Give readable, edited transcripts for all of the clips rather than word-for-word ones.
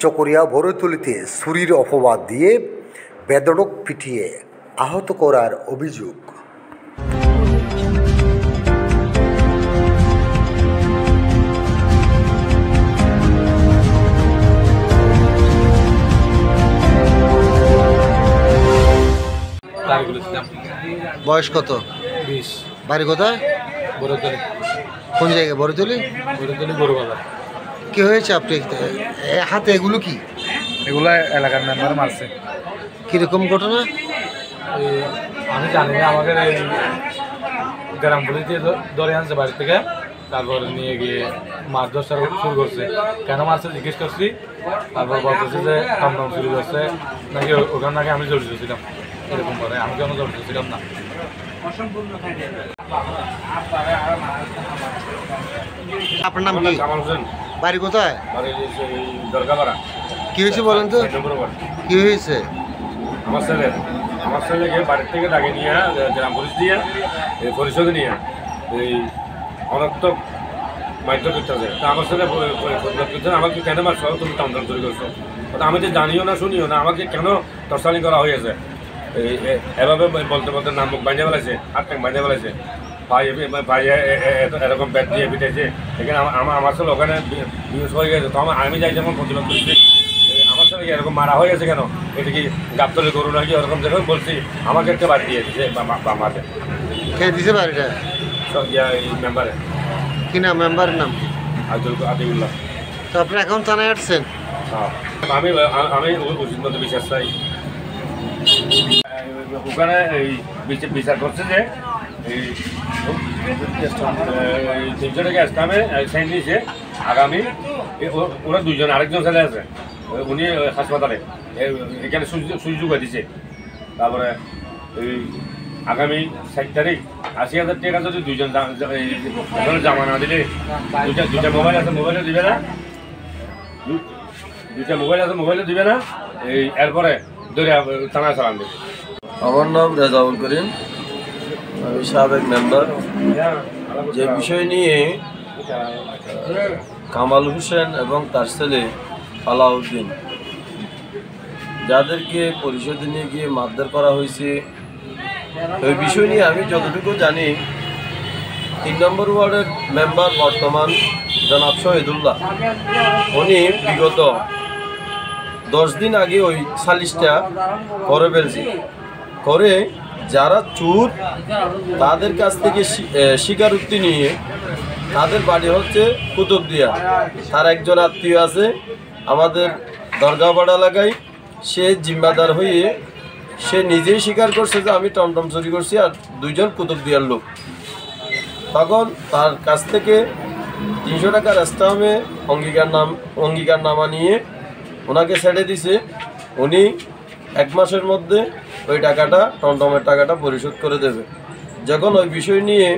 চকরিয়া বড়তলিতে ছুরির অপবাদ দিয়ে বেধড়ক পিটিয়ে আহত করার অভিযোগ। বয়স কত? 20। বাড়ি কোথায়? বড়তলি। কোন জায়গায়? বড়তলি। বড়তলি গরুবাজার। কি হয়েছে আপনি হাতে? এগুলো কি? এগুলো এলাকার মেম্বার মারছে। কিরকম ঘটনা? আমি জানি না, আমাদের এই গ্রাম পুলিশে ধরে আনছে বাড়ি থেকে, তারপর নিয়ে গিয়ে মারধর শুরু করছে। কেন মারছে জিজ্ঞেস করছি, তারপর বলতেছে যে টমটম শুরু করছে নাকি, ওখানে নাকি আমি জড়িত ছিলাম। এরকম করে আমি কেন জড়িত ছিলাম না। আপনার নাম কি? কামাল হোসেন। বাড়ি কোথায়? দরগাপাড়া। কি হয়েছে বলেন তো? কি হয়েছে? আমার ছেলেকে বাড়ির থেকে ডাকে নিয়ে গ্রাম পুলিশ দিয়ে পরিষদে নিয়ে এই অনর্থক মারধর করতেছে। তা আমার ছেলে আমাকে কেন মারছ, তুমি টমটম চুরি করছো? আমি তো জানিও না শুনিও না, আমাকে কেন টর্চারিং করা হয়েছে। এভাবে বলতে বলতে নাম মুখ বাঁধিয়ে ফেলাইছে, হাত ট্যাং বাঁধিয়ে ফেলাইছে। ভাই এরকম ব্যাট দিয়ে পিটাইছে। এখানে আমার ছেলে ওখানে নিউজ হয়ে গেছে। তো আমি যাই যেমন প্রতিবাদ করছি, আমার ছেলে এরকম মারা হয়ে গেছে কেন, এটা কি গাবতলি গরু নাকি ওরকম যখন বলছি, আমাকে একটা বাড়ি দিয়ে দিছে মাঠে। কে দিছে বাড়িটা? এই মেম্বারে। কি নাম মেম্বারের নাম? আদিউল্লাহ। তো আপনি এখন থানায় আসছেন? হ্যাঁ, আমি উচিত মতো বিশ্বাস চাই। ওখানে এই বিচার করছে যে এই 300 টাকা ইসলামে সাইন দিয়েছে। আগামী ওরা দুজন, আরেকজন ছেলে আছে, উনি হাসপাতালে এখানে সুযোগ দিছে। তারপরে এই আগামী 7 তারিখ 80,000 টাকা যদি দুজন জমা না দিলে, দুইটা মোবাইল আছে, মোবাইলও দিবে না। দুইটা মোবাইল আছে, মোবাইলও দিবে না। এই এরপরে ধরে থানায় চালান দেবে। আমার নাম রেজাউল করিম, আমি সাবেক মেম্বার। যে বিষয় নিয়ে কামাল হোসেন এবং তার ছেলে আলাউদ্দিন, যাদেরকে পরিষদে নিয়ে গিয়ে মারধর করা হয়েছে, ওই বিষয় নিয়ে আমি যতটুকু জানি, 3 নম্বর ওয়ার্ডের মেম্বার বর্তমান জনাব শহীদুল্লাহ, উনি বিগত 10 দিন আগে ওই সালিশটা করে ফেলছে। করে যারা চোর, তাদের কাছ থেকে স্বীকারোক্তি নিয়ে, তাদের বাড়ি হচ্ছে কুতুবদিয়া। তার একজন আত্মীয় আছে আমাদের দরগাপাড়া এলাকায়, সে জিম্মাদার হয়ে সে নিজেই স্বীকার করছে যে আমি টমটম চুরি করছি, আর 2জন কুতুবদিয়ার লোক। তখন তার কাছ থেকে 300 টাকার স্টাম্পে অঙ্গীকারনামা নিয়ে ওনাকে ছেড়ে দিছে। উনি 1 মাসের মধ্যে ওই টাকাটা, টমটমের টাকাটা পরিশোধ করে দেবে। যখন ওই বিষয় নিয়ে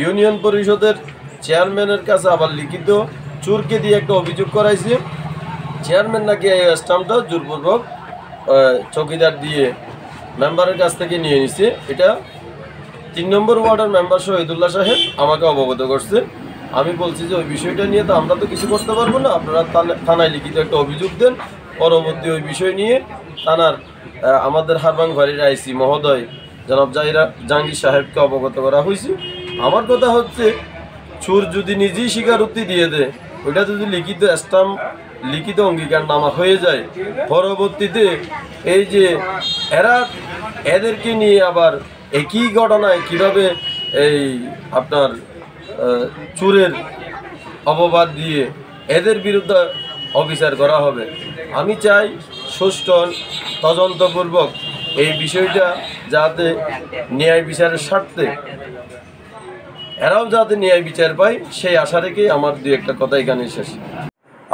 ইউনিয়ন পরিষদের চেয়ারম্যানের কাছে আবার লিখিত চোরকে দিয়ে একটা অভিযোগ করাইছে, চেয়ারম্যান নাকি এই স্টাম্পটা জোরপূর্বক চৌকিদার দিয়ে মেম্বারের কাছ থেকে নিয়ে নিছে। এটা 3 নম্বর ওয়ার্ডের মেম্বার শহীদুল্লাহ সাহেব আমাকে অবগত করছে। আমি বলছি যে ওই বিষয়টা নিয়ে তো আমরা তো কিছু করতে পারবো না, আপনারা থানায় লিখিত একটা অভিযোগ দেন। পরবর্তী ওই বিষয় নিয়ে থানার আমাদের হারবাং ভারির আইসি মহোদয় জনাব জাহাঙ্গীর সাহেবকে অবগত করা হয়েছে। আমার কথা হচ্ছে, চোর যদি নিজেই স্বীকারোক্তি দিয়ে দেয়, ওইটা যদি লিখিত স্টাম্প, লিখিত অঙ্গীকারনামা হয়ে যায়, পরবর্তীতে এই যে এদেরকে নিয়ে আবার একই ঘটনায় কিভাবে এই আপনার চোরের অপবাদ দিয়ে এদের বিরুদ্ধে অবিচার করা হবে। আমি চাই সুষ্ঠু তদন্তপূর্বক এই বিষয়টা যাতে ন্যায় বিচারের স্বার্থে এরাও যাতে ন্যায় বিচার পায়, সেই আশা রেখে আমার 2-1 কথা এখানে শেষ।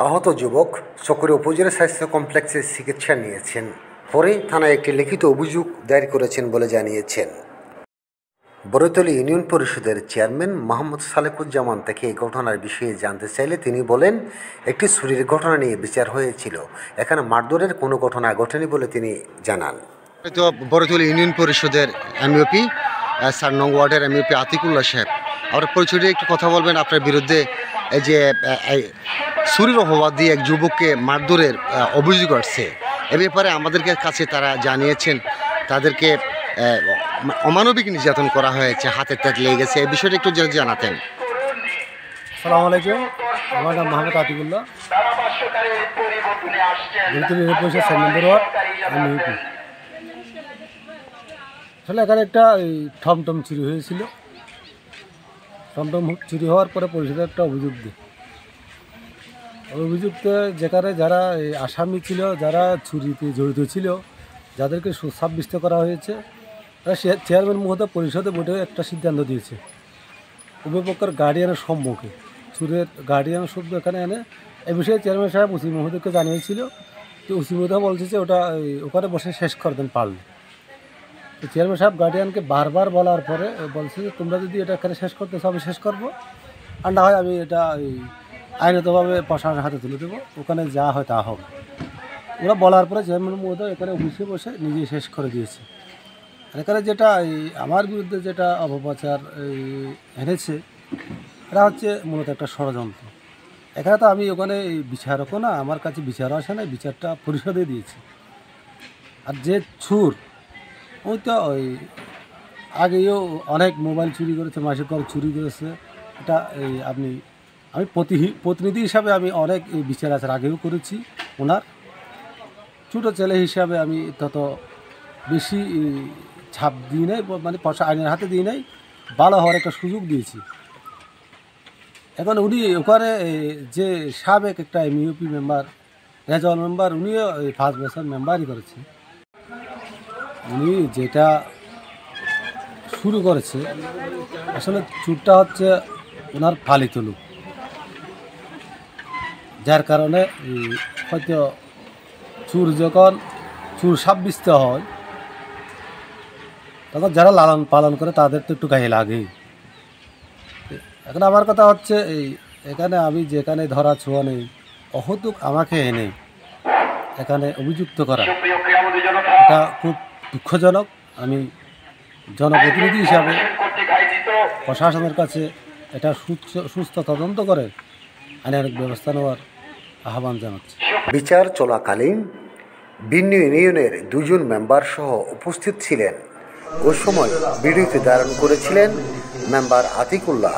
আহত যুবক চকরিয়া উপজেলা স্বাস্থ্য কমপ্লেক্সে চিকিৎসা নিয়েছেন, পরে থানায় একটি লিখিত অভিযোগ দায়ের করেছেন বলে জানিয়েছেন। বড়তলী ইউনিয়ন পরিষদের চেয়ারম্যান মোহাম্মদ সালেকুজ্জামান থেকে এই ঘটনার বিষয়ে জানতে চাইলে তিনি বলেন, একটি চুরির ঘটনা নিয়ে বিচার হয়েছিল, এখানে মারধরের কোনো ঘটনা ঘটেনি বলে তিনি জানান। তো বড়তলী ইউনিয়ন পরিষদের এমইপি 4 নং ওয়ার্ডের এমইপি আতিকুল্লাহ সাহেব, আপনার পরিচয়টা একটু কথা বলবেন। আপনার বিরুদ্ধে এই যে চুরির অপবাদ দিয়ে এক যুবককে মারধরের অভিযোগ আসছে, এ ব্যাপারে আমাদেরকে কাছে তারা জানিয়েছেন তাদেরকে অমানবিক নির্যাতন করা হয়েছে, হাতের তাক লেগে গেছে, এই বিষয়টা একটু যদি জানাতেন। আসসালামু আলাইকুম, আমার নাম মোহাম্মদ আতিকুল্লাহ, পরিষদ 4 নম্বর ওয়ার্ড, আমি ইউপি। আসলে এখানে একটা টমটম চুরি হয়েছিল। টমটম চুরি হওয়ার পরে পরিষদের একটা অভিযোগ দিই। অভিযুক্ত যেখানে যারা আসামি ছিল, যারা চুরিতে জড়িত ছিল, যাদেরকে সাব্যস্ত করা হয়েছে, তারা চেয়ারম্যান মহোদয় পরিষদে বসে একটা সিদ্ধান্ত দিয়েছে উভয় পক্ষের গার্ডিয়ানের সম্মুখে। চুরের গার্ডিয়ান শব্দ এখানে এনে এ বিষয়ে চেয়ারম্যান সাহেব ওসি মহোদয়কে জানিয়েছিল। তো ওসি মহোদয় বলছে যে ওটা ওখানে বসে শেষ করে দেন পারলে। তো চেয়ারম্যান সাহেব গার্ডিয়ানকে বারবার বলার পরে বলছে যে তোমরা যদি এটা এখানে শেষ করতে চাও আমি শেষ করবো, আর না হয় আমি এটা আইনতভাবে প্রশাসনের হাতে তুলে দেবো, ওখানে যা হয় তা হবে। ওরা বলার পরে চেয়ারম্যান মহোদয় এখানে অফিসে বসে নিজেই শেষ করে দিয়েছে। আর এখানে যেটা আমার বিরুদ্ধে যেটা অপপ্রচার এনেছে, এটা হচ্ছে মূলত একটা ষড়যন্ত্র। এখানে তো আমি ওখানে বিচারকও না, আমার কাছে বিচারও আসে না, বিচারটা পরিষদে দিয়েছি। আর যে চুর, ওই তো আগেও অনেক মোবাইল চুরি করেছে, মাসিক ঘর চুরি করেছে। এটা আমি প্রতিনিধি হিসাবে আমি অনেক বিচার আচার আগেও করেছি। ওনার ছোটো ছেলে হিসাবে আমি তত বেশি ছাপ দিই নাই, মানে আইনের হাতে দিই নাই, ভালো হওয়ার একটা সুযোগ দিয়েছি। এখন উনি ওখানে যে সাবেক একটা ইউপি মেম্বার, রেজাউল মেম্বার, উনিও 5 বছর মেম্বারই করেছে। উনি যেটা শুরু করেছে, আসলে চুরটা হচ্ছে ওনার পালিত লোক, যার কারণে হয়তো চুর যখন চুর সাব্যস্ত হয় তখন যারা লালন পালন করে তাদের তো একটু গায়ে লাগে। এখন আমার কথা হচ্ছে এখানে আমি যেখানে ধরা ছোঁয়া নেই, অহতুক আমাকে এনে এখানে অভিযুক্ত করা, এটা খুব দুঃখজনক। আমি জনপ্রতিনিধি হিসাবে প্রশাসনের কাছে এটা সুস্থ তদন্ত করে আইনের ব্যবস্থা নেওয়ার আহ্বান জানাচ্ছি। বিচার চলাকালীন ভিন্ন ইউনিয়নের 2 জন মেম্বার সহ উপস্থিত ছিলেন। ওই সময় ভিডিওতে ধারণ করেছিলেন মেম্বার আতিকুল্লাহ।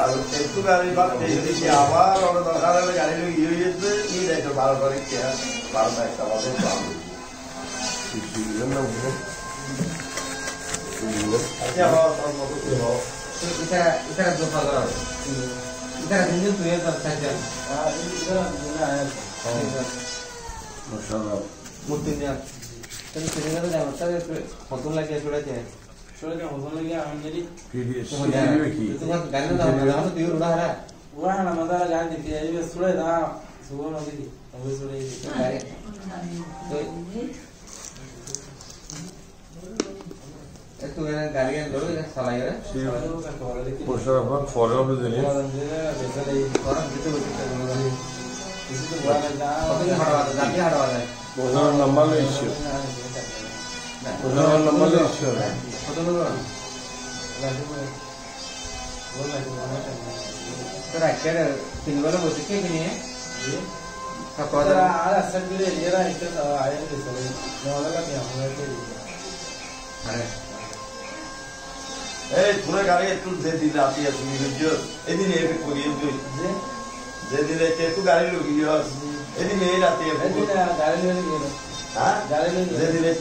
পুরো গাড়ি একটু যে দিলে আপনি এদিন করিয়ে যে দিলে একটু গাড়ি লুকিয়ে এদিন এই রাতে যে দিলে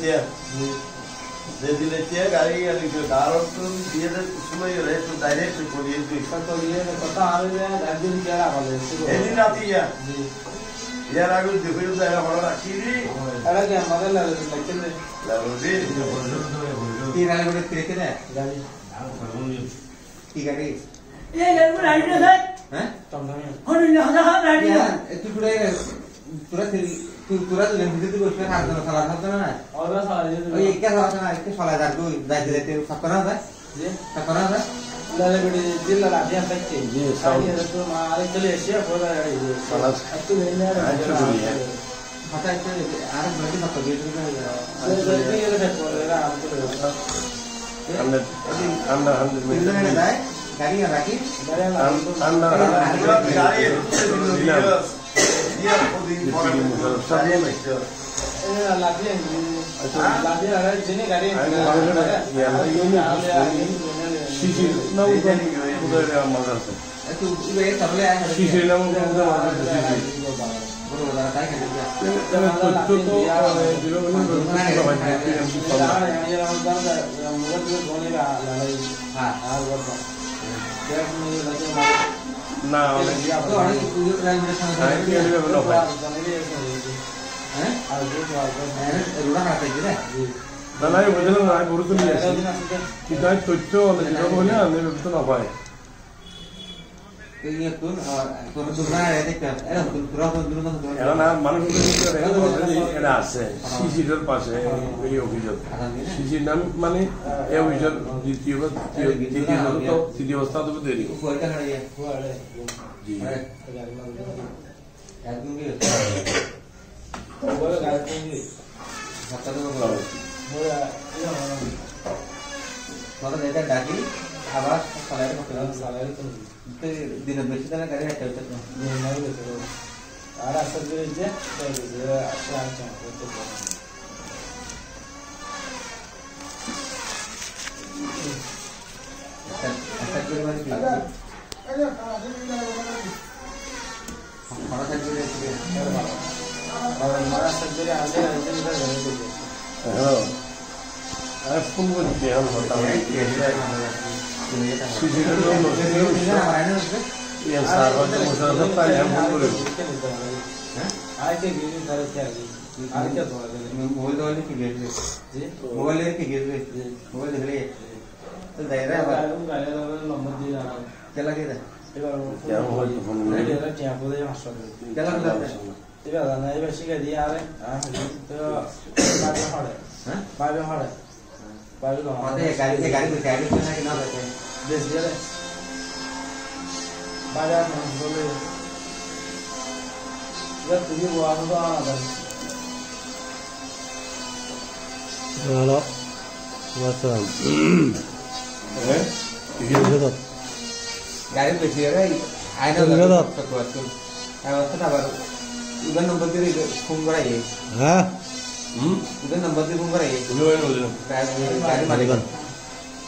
যে দিলে গাড়ি তার দিয়ে সময় একটু ডাইরেক্ট করিয়ে এদিন রাতে ইয়ার আগে দেখে ভালো রাখি না না বুঝলাম না গরু তো নিয়ে আসি কিন্তু আমি তথ্য হলে আমি তো না পাই মানুষ এটা আছে শিশিরের পাশে এই অভিযোগ শিশির নাম মানে এই অভিযোগ তৃতীয় অবস্থা তো দেরি ডাকি আবার দিনের বেশি তাহলে গাড়ি হাঁটতে হচ্ছে আর আসার যে ফোন করছি মোবাইল দেখলে তো দায়রা নম্বর দিয়ে কেলা কে দেয় এবার এবার না এবার শিখে দিয়ে আরে তো বাইরে হড়ে বাইরে গাড়ি না দেশ দিয়ে বাজার বলে তুমি বলো তো আলাদা হ্যালো ওয়াসাম গাড়ি বেশি রে আইনা আবার ইভেন নম্বর দিয়ে ফোন করাই হ্যাঁ ইভেন নম্বর দিয়ে ফোন করাই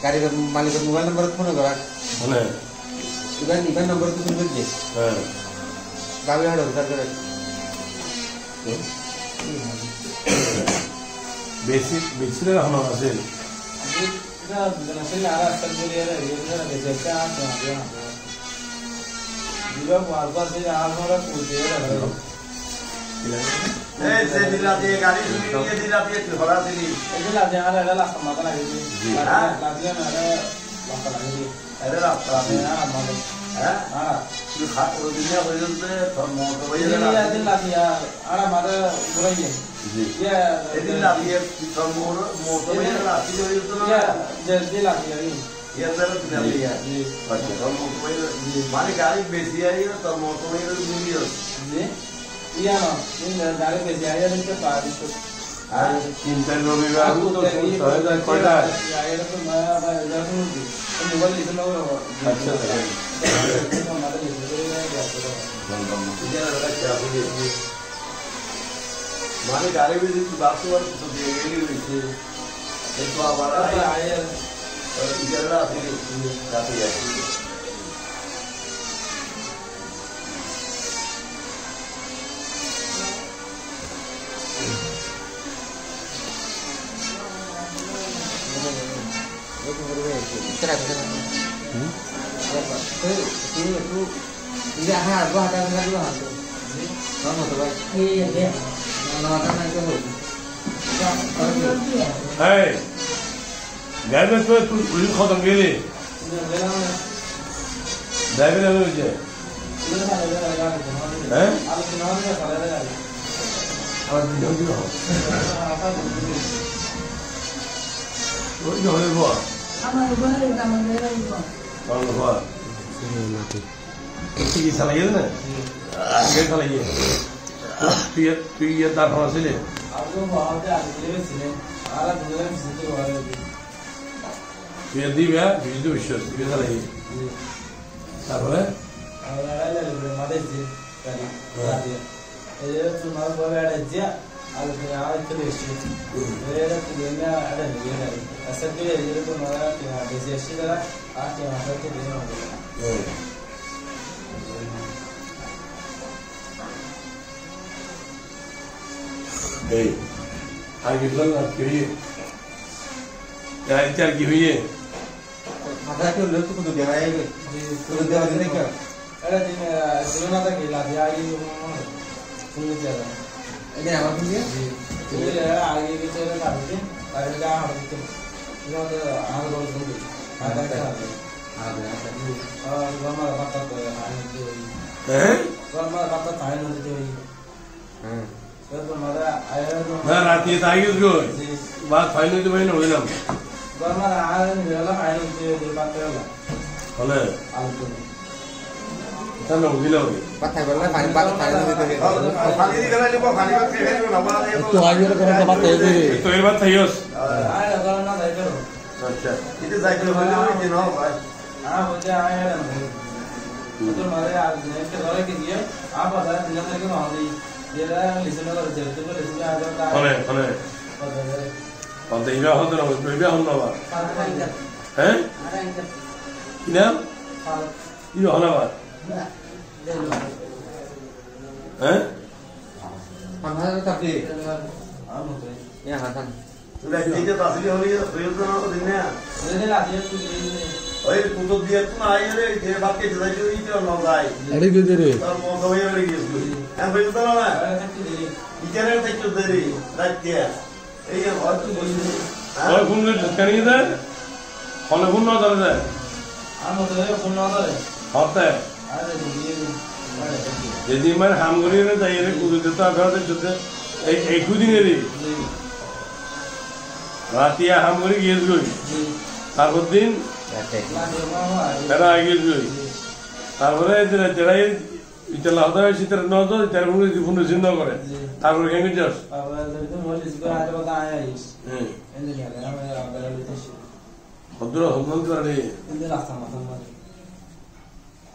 গাড়ি মালিকের মোবাইল নম্বর ফোন করা ইভেন নম্বর দিয়ে ফোন করছি গাড়ি হাড় উদ্ধার করে বেশি এখন আছে মানে গাড়ি বেশি আই তোর মোটর গাড়ি বেশি আই চিন্তার রবিবার কয়টা মোবাইল লিখে মানে গাড়ি বেশি বাসু হয়েছে একটু আবার রাতে যাচ্ছি গাড়ি পুলিশ খতম গেলে ড্রাইভার হয়েছে হ্যাঁ আবার কি চালাইয়ে না চালাইয়ে তুই তার খাওয়া ছিলে বিয়ে দিবে বিজুতি বিশ্বাস বিয়ে চালাই তারপরে এই আর কি বল আর কি यार की हुई है माता के लोग तो दे रहा है तो दे रहा है क्या अरे दिन जीवन आता के लाभ आगे सुन ले जा ये हमारा सुन लिया जी ये आगे के चले का है अरे का हम तो ये तो आगे रोज सुन ले आगे का आ गया और गमा बात तो हैं गमा बात तो आए नहीं जो हां तो मजा आया तो ना रात ये ताई उसको बात फाइनल तो भाई ना होइना गमा आए नहीं वाला फाइनल जो बात है हले आलतो तने होइला होई पता है बोलना पानी बात फाइनल में तो है पानी दी गला लिबो पानी बात के है ना बात तो आगे का करने बात है रे तो ये बात सही है आए लगा ना जाए करो अच्छा इधर जाके बोले कि ना भाई हां मुझे आया है तो मारे आज ने के दौरे के लिए आप बता दिन तक के ना ये लिसन कर दे तो लिसन आ जाता है हले और देगा हो तो ना बेबे हम ना बा हैं इना ये होला बा हैं हमारा तो भी हां मुझे यहां था तुला इथे तासली होली प्रयोग ना दिन ने मैंने ला दिया तू ओए तू तो दिया तू ना आई रे ये बात के जदा जो इथे ना जाए अरे के रे तर मो तो ये रे ये हम भाई तो ना इधर ते चुद रे रात के ये और तू बोली और फोन में करी दे हले फोन ना दे हां मुझे फोन ना दे होता है अरे ये यदि मैं हामगरी रे जाई रे कुदे देता घर दे जुदे एक दिन रे रातिया हामगरी गेस गई तारপর দিন এরা আগে গই তারপরে যেটা ইতলা হতা শীতের নজর তার উপরে জীবন চিন্তা করে তারপরে কেন যাস ভদ্র সম্মান করে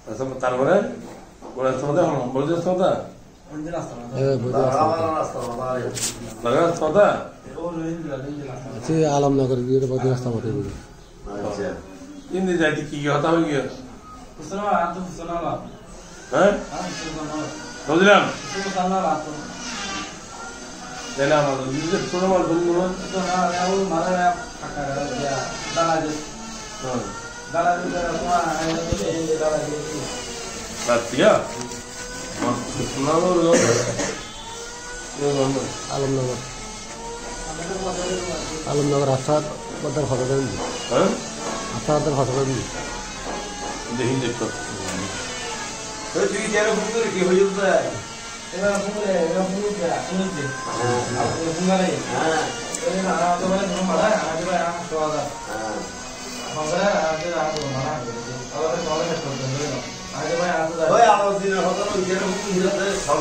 আচ্ছা তারপরে ওরা সদা হল বলছে সদা লাগা সদা আছে আলমনগর গিয়ে বড় রাস্তা মতে अच्छा ইন্দি যাইতে কি হতা হই গিয়া सुना रात तो सुना ला হ্যাঁ हां सुना বুঝলাম सुना रात तो তাহলে আমাদের নিজের প্রমাণ বন্ধু तो ना वो मारा काका दिया दाला दे হ্যাঁ दाला दे तो आए तो दाला दे রাতিয়া শোনালো আলমনগর আলমনগর আসার বদর ফটো দেন হ্যাঁ আসার ফটো দেন দেখি দেখো तो तू तेरे बुक की हो जाता है एबा पुरे क्या सुनते हां ये पुंगा रे हां ये ना तो मैं मारा आज भाई आ तो आदा हां मगर आज आ तो मारा और तो कॉलेज में तो दे आज भाई आ तो ओए आओ दिन होता तो तेरे बुक हो जाता है सब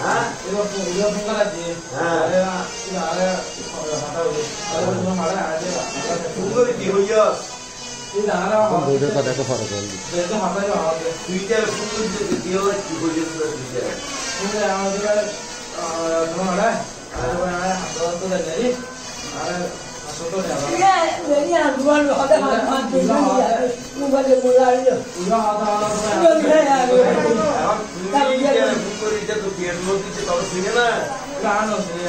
हां ये पुंगा रे हां अरे ये हटा हो तो मारा आज बुक की हो जा ये दाना বইটা কথা তো ফটো দেন देखो हटा जो आ गया तू तेरे बुक की हो जाता है पुरे आज भाई तो मारा आज भाई आया तो दे दे अरे असो तो जा पूरा आधा गानो से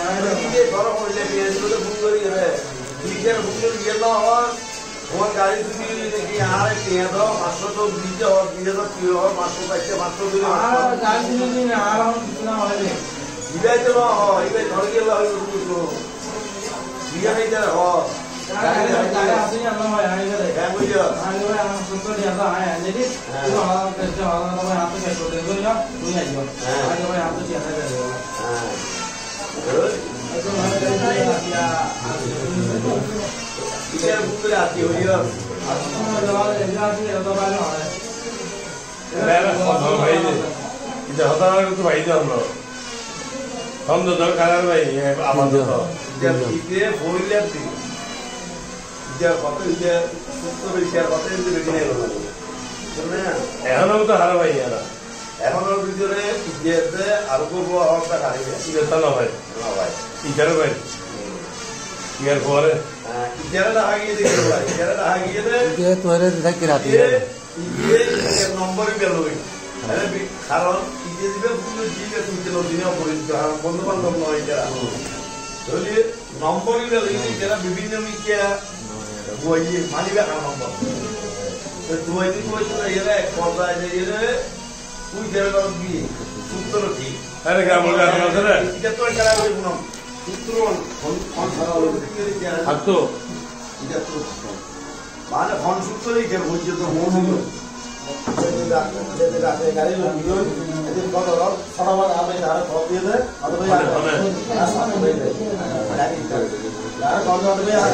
ভাই জানো ছন্দ দরকার ভাই আমাদের ইতিহাস কত ইতিহাস সূত্র ইতিহাস কত কিন্তু বেশি নেই এখনো তো হারা ভাই এরা এখন ওর ভিতরে ইতিহাসে আরো করবো অবস্থা খারাপ ইতিহাস না ভাই ভাই ইতিহাস ভাই ইয়ার পরে ইতিহাসে দেখা গিয়ে দেখতে ভাই ইতিহাসে দেখা গিয়ে নম্বরই পেল কারণ ইতিহাস দিবে জিকে তুলতে নদীনে অপরিচিত বন্ধু বান্ধব নয় যারা তাহলে নম্বরই পেল যারা বিভিন্ন মিথ্যা বইয়ে মানিবে কার নম্বর তো দুই দিন বলছে না এরা এক পর্যায়ে এরা তুই দেড় কি সূত্র কি আরে গ্রাম আছে রে এটা তো একটা করে গুণ সূত্র কোন ছাড়া হলো আর তো এটা তো মানে কোন সূত্রই কে বলছে তো মৌলিক গাড়ি লোক এদের কত রক সরাবার আমি আর কল দিয়ে দেয় অথবা আর সামনে হয়ে যায় আর কল দিয়ে আর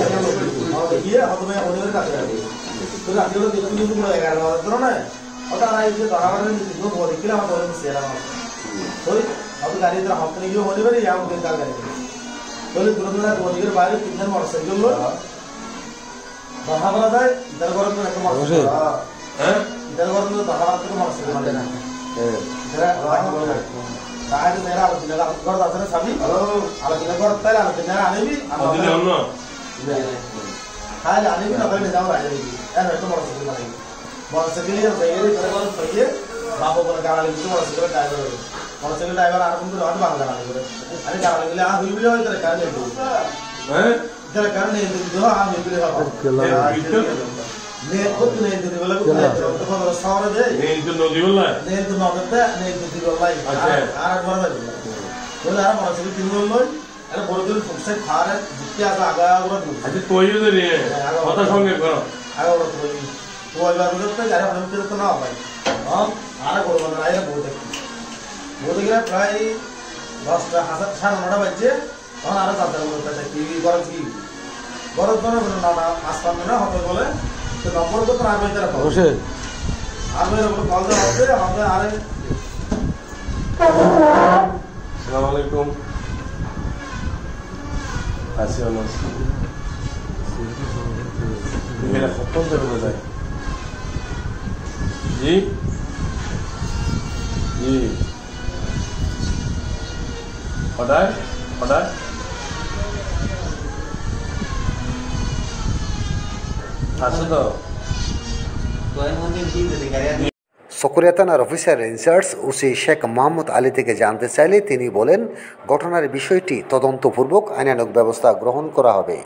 গিয়ে অথবা ওদের কাছে তো রাতে লোক দেখুন কিন্তু 11 বাজে ধরো না ওটা নাই যে ধরাবারের নীতি গো বলি কিলা আমার বলে সেরা না ওই अब गाड़ी इधर हाथ नहीं होने वाली यहाँ उधर क्या करेंगे बोले तुरंत ना बोली कर बाहर कितने मोटरसाइकिल लो बाहर वाला था इधर गरम में एक मोटरसाइकिल हैं इधर गरम में बाहर वाला तो मोटरसाइकिल वाले ना इधर कहाँ तो मेरा आलोचना का कर दाता ना सभी आलोचना करता है आलोचना आने भी दिले हम ना हाँ आने भी ना करेंगे जाओ आने भी यार तो मोटरसाइकिल वाले मोटरसाइकिल ये सही है इधर गरम सही है बापू बोले गाड़ी लेके मोटरसाइकिल ड्राइवर मोटरसाइकिल ड्राइवर आराम से रोड बांध लगा ले अरे गाड़ी ले आ हुई भी हो इधर कर ले हैं इधर कर नहीं दो आ हुई भी हो ने खुद नहीं दे बोला तो बोला सावर दे नहीं तो नदी बोला नहीं तो नदी दे नहीं तो दी बोला आर बार बोला आ मोटरसाइकिल तीन बोल अरे बड़ दिन फुकसे खा रहे जितने आगा और अच्छा कोई तो नहीं है पता संगे करो आगा और तो बात तो यार हम तो ना भाई हां आरा को बना है बहुत बोलते गया प्राय 10টা 9:30 বাজে তখন আরো চারটা বলতে টিভি গরজ কি গরজ তো না না আসতাম না হবে বলে তো নম্বর তো প্রায় বাইতে রাখো অবশ্যই আমার উপর কল দেওয়া হবে আমাদের আরে আসসালামু আলাইকুম আসসালামু मेरा खत्म कर हो जाए जी जी पढ़ाए पढ़ाए আসো তো সকরিয়া থানার officer in-charge OC Sheikh Mahmud Ali থেকে জানতে চাইলে তিনি বলেন ঘটনার বিষয়টি তদন্তপূর্বক আইনানুগ ব্যবস্থা গ্রহণ করা হবে।